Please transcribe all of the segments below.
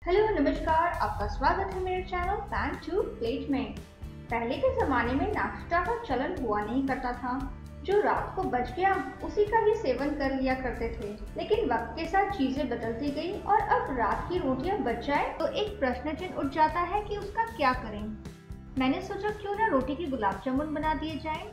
Hello नमस्कार, आपका स्वागत है मेरे चैनल पैन टू प्लेट में। पहले के ज़माने में नाश्ता का चलन हुआ नहीं करता था। जो रात को बच गया उसी का ही सेवन कर लिया करते थे। लेकिन वक्त के साथ चीज़ें बदलती गई और अब रात की रोटियां बच जाए तो एक प्रश्न चिन्ह उठ जाता है कि उसका क्या करें। मैंने सोचा क्यों ना रोटी के गुलाब जामुन बना दिए जाएं।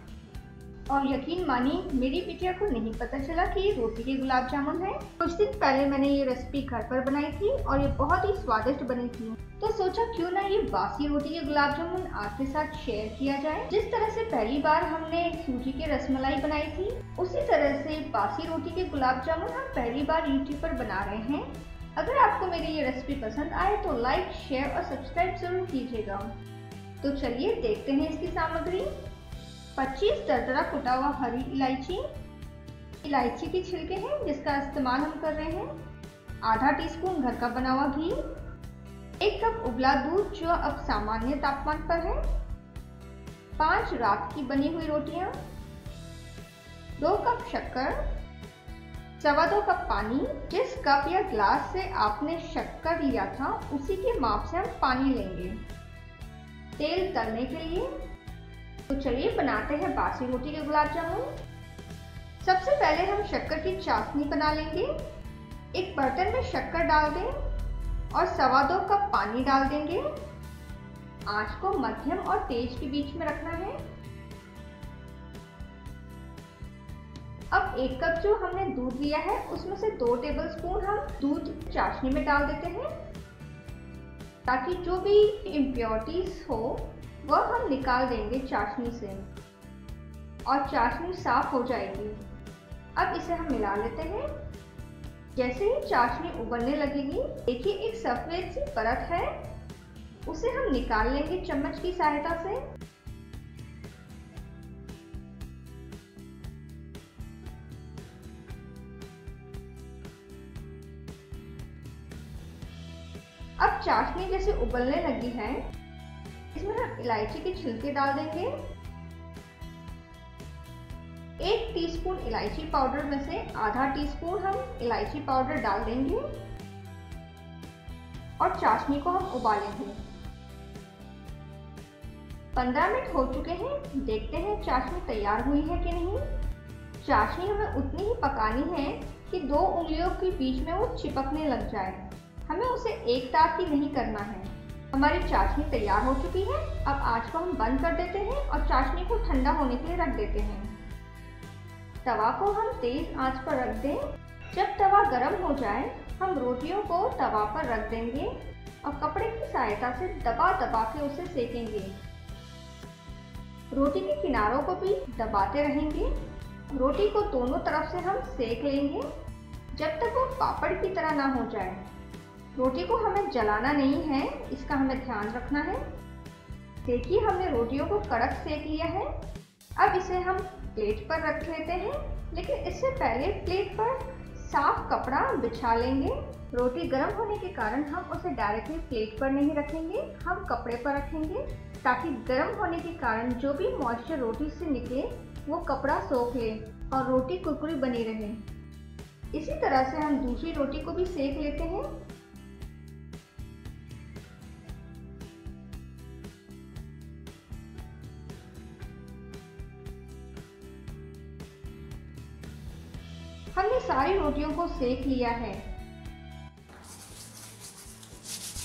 और यकीन मानिए मेरी बिटिया को नहीं पता चला कि ये रोटी के गुलाब जामुन है। कुछ दिन पहले मैंने ये रेसिपी घर पर बनाई थी और ये बहुत ही स्वादिष्ट बनी थी। तो सोचा क्यों ना ये बासी रोटी के गुलाब जामुन आपके साथ शेयर किया जाए। जिस तरह से पहली बार हमने सूजी के रसमलाई बनाई थी, उसी तरह से बासी रोटी के गुलाब जामुन हम पहली बार यूट्यूब पर बना रहे हैं। अगर आपको मेरी ये रेसिपी पसंद आए तो लाइक, शेयर और सब्सक्राइब जरूर कीजिएगा। तो चलिए देखते हैं इसकी सामग्री। 25 दरदरा कुटा हुआ हरी इलायची के छिलके हैं जिसका इस्तेमाल हम कर रहे हैं। आधा टीस्पून घर का बना हुआ घी, 1 कप उबला दूध जो अब सामान्य तापमान पर है, 5 रात की बनी हुई रोटियां, 2 कप शक्कर, 2.25 कप पानी। जिस कप या ग्लास से आपने शक्कर लिया था उसी के माप से हम पानी लेंगे। तेल तलने के लिए। तो चलिए बनाते हैं बासी रोटी के गुलाब जामुन। सबसे पहले हम शक्कर की चाशनी बना लेंगे। एक बर्तन में शक्कर डाल दें और 2.25 कप पानी डाल देंगे। आंच को मध्यम और तेज के बीच में रखना है। अब 1 कप जो हमने दूध लिया है उसमें से 2 टेबलस्पून हम दूध चाशनी में डाल देते हैं ताकि जो भी इम्प्योरिटीज हो वह हम निकाल देंगे चाशनी से और चाशनी साफ हो जाएगी। अब इसे हम मिला लेते हैं। जैसे ही चाशनी उबलने लगेगी, देखिए एक सफेद सी परत है, उसे हम निकाल लेंगे चम्मच की सहायता से। अब चाशनी जैसे उबलने लगी है, इसमें हम इलायची के छिलके डाल देंगे। 1 टीस्पून इलायची पाउडर में से आधा टीस्पून हम इलायची पाउडर डाल देंगे और चाशनी को हम उबालेंगे। 15 मिनट हो चुके हैं। देखते हैं चाशनी तैयार हुई है कि नहीं। चाशनी हमें उतनी ही पकानी है कि 2 उंगलियों के बीच में वो चिपकने लग जाए। हमें उसे एक तार की नहीं करना है। हमारी चाशनी तैयार हो चुकी है। अब आंच को हम बंद कर देते हैं और चाशनी को ठंडा होने के लिए रख देते हैं। तवा को हम तेज आंच पर रख दें। जब तवा गर्म हो जाए हम रोटियों को तवा पर रख देंगे और कपड़े की सहायता से दबा दबा के उसे सेकेंगे। रोटी के किनारों को भी दबाते रहेंगे। रोटी को दोनों तरफ से हम सेक लेंगे जब तक वो पापड़ की तरह ना हो जाए। रोटी को हमें जलाना नहीं है, इसका हमें ध्यान रखना है। देखिए हमने रोटियों को कड़क सेक लिया है। अब इसे हम प्लेट पर रख लेते हैं, लेकिन इससे पहले प्लेट पर साफ कपड़ा बिछा लेंगे। रोटी गर्म होने के कारण हम उसे डायरेक्टली प्लेट पर नहीं रखेंगे, हम कपड़े पर रखेंगे ताकि गर्म होने के कारण जो भी मॉइस्चर रोटी से निकले वो कपड़ा सोख ले और रोटी कुरकुरी बनी रहे। इसी तरह से हम दूसरी रोटी को भी सेक लेते हैं। हमने सारी रोटियों को सेक लिया है।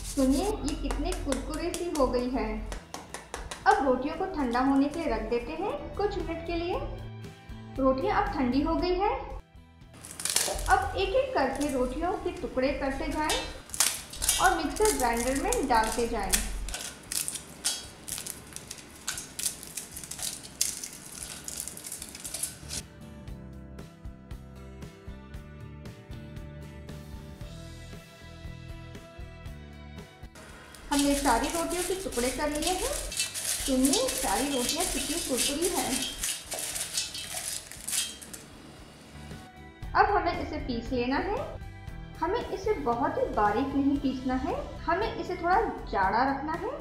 सुनिए ये कितनी कुरकुरे सी हो गई है। अब रोटियों को ठंडा होने के लिए रख देते हैं कुछ मिनट के लिए। रोटियां अब ठंडी हो गई है। अब एक एक करके रोटियों के टुकड़े करते जाएं और मिक्सर ग्राइंडर में डालते जाएं। हमने सारी रोटियों के टुकड़े कर लिए हैं। सुनिए सारी रोटियां कितनी कुरकुरी हैं। अब हमें इसे पीस लेना है। हमें इसे बहुत ही बारीक नहीं पीसना है, हमें इसे थोड़ा जाड़ा रखना है।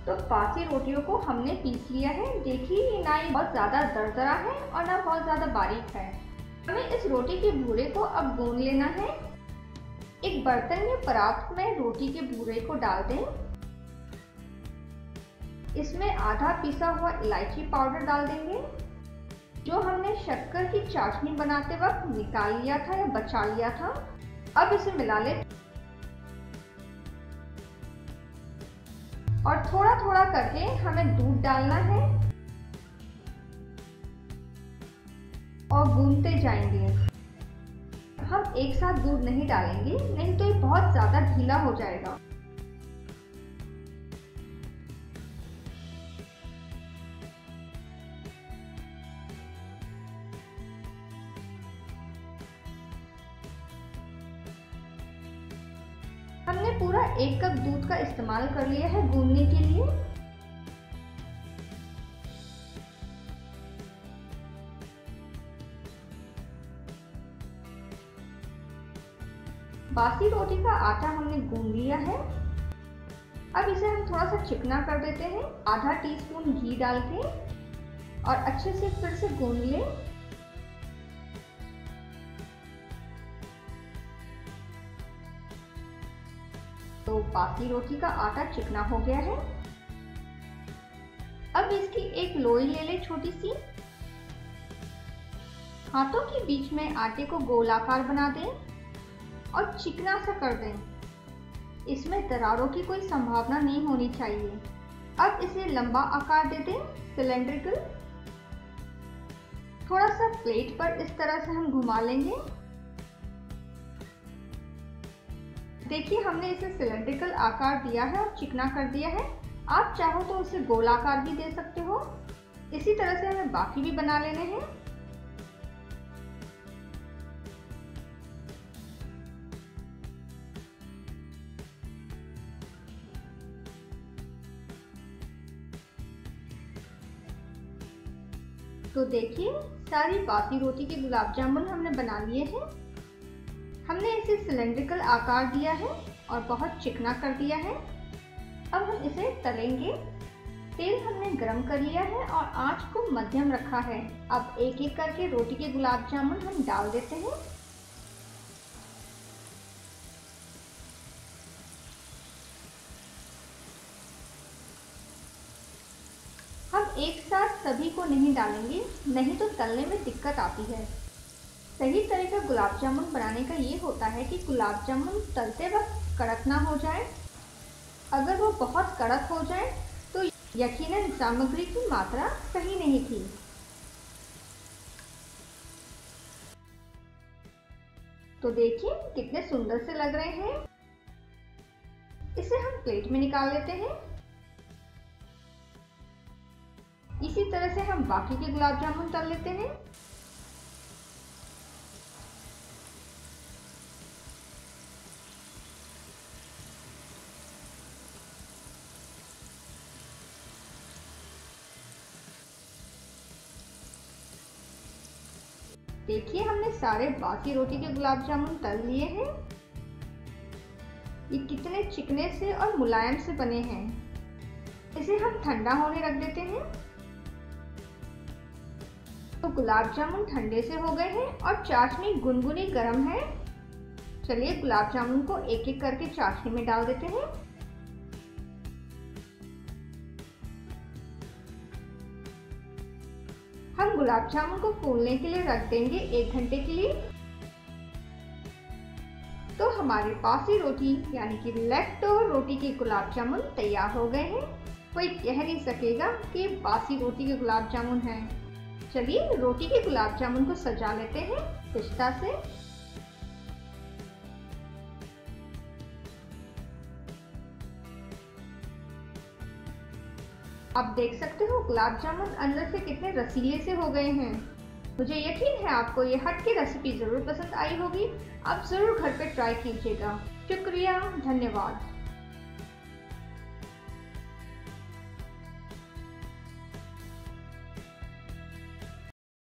तो बासी रोटियों को हमने पीस लिया है। देखिए ना ये बहुत ज़्यादा दरदरा है और ना बहुत ज़्यादा बारीक है। हमें इस रोटी के भूरे को अब गूंद लेना है। एक बर्तन में परात में रोटी के भूरे को डाल दें। इसमें आधा पिसा हुआ इलायची पाउडर डाल देंगे, जो हमने शक्कर की चाशनी बनाते वक्त निकाल लिया था या बचा लिया था। अब इसे मिला लें और थोड़ा थोड़ा करके हमें दूध डालना है और गूंथते जाएंगे। हम एक साथ दूध नहीं डालेंगे, नहीं तो ये बहुत ज्यादा ढीला हो जाएगा। हमने पूरा 1 कप दूध का इस्तेमाल कर लिया है गूंदने के लिए। बासी रोटी का आटा हमने गूंद लिया है। अब इसे हम थोड़ा सा चिकना कर देते हैं, आधा टीस्पून घी डाल के, और अच्छे से फिर से गूंद लें। तो बासी रोटी का आटा चिकना हो गया है। अब इसकी एक लोई ले लें छोटी सी। हाथों के बीच में आटे को गोलाकार बना दें और चिकना सा कर दें। इसमें दरारों की कोई संभावना नहीं होनी चाहिए। अब इसे लंबा आकार दे दें, सिलेंड्रिकल। थोड़ा सा प्लेट पर इस तरह से हम घुमा लेंगे। देखिए हमने इसे सिलेंड्रिकल आकार दिया है और चिकना कर दिया है। आप चाहो तो इसे गोलाकार भी दे सकते हो। इसी तरह से हमें बाकी भी बना लेने हैं। तो देखिए सारी बासी रोटी के गुलाब जामुन हमने बना लिए हैं। हमने इसे सिलेंड्रिकल आकार दिया है और बहुत चिकना कर दिया है। अब हम इसे तलेंगे। तेल हमने गरम कर लिया है और आंच को मध्यम रखा है। अब एक एक करके रोटी के गुलाब जामुन हम डाल देते हैं। हम एक साथ सभी को नहीं डालेंगे, नहीं तो तलने में दिक्कत आती है। सही तरह का गुलाब जामुन बनाने का ये होता है कि गुलाब जामुन तलते वक्त कड़क ना हो जाए। अगर वो बहुत कड़क हो जाए तो यकीनन सामग्री की मात्रा सही नहीं थी। तो देखिए कितने सुंदर से लग रहे हैं। इसे हम प्लेट में निकाल लेते हैं। इसी तरह से हम बाकी के गुलाब जामुन तल लेते हैं। देखिए हमने सारे बासी रोटी के गुलाब जामुन तल लिए हैं। ये कितने चिकने से और मुलायम से बने हैं। इसे हम ठंडा होने रख देते हैं। तो गुलाब जामुन ठंडे से हो गए हैं और चाशनी गुनगुनी गर्म है। चलिए गुलाब जामुन को एक एक करके चाशनी में डाल देते हैं। हम गुलाब जामुन को फूलने के लिए रख देंगे 1 घंटे के लिए। तो हमारे बासी रोटी यानी कि लेफ्ट ओवर रोटी के गुलाब जामुन तैयार हो गए हैं। कोई कह नहीं सकेगा कि बासी रोटी के गुलाब जामुन हैं। चलिए रोटी के गुलाब जामुन को सजा लेते हैं पिस्ता से। आप देख सकते हो गुलाब जामुन अंदर से कितने रसीले से हो गए हैं। मुझे यकीन है आपको ये हटके रेसिपी जरूर पसंद आई होगी। आप जरूर घर पे ट्राई कीजिएगा। शुक्रिया, धन्यवाद।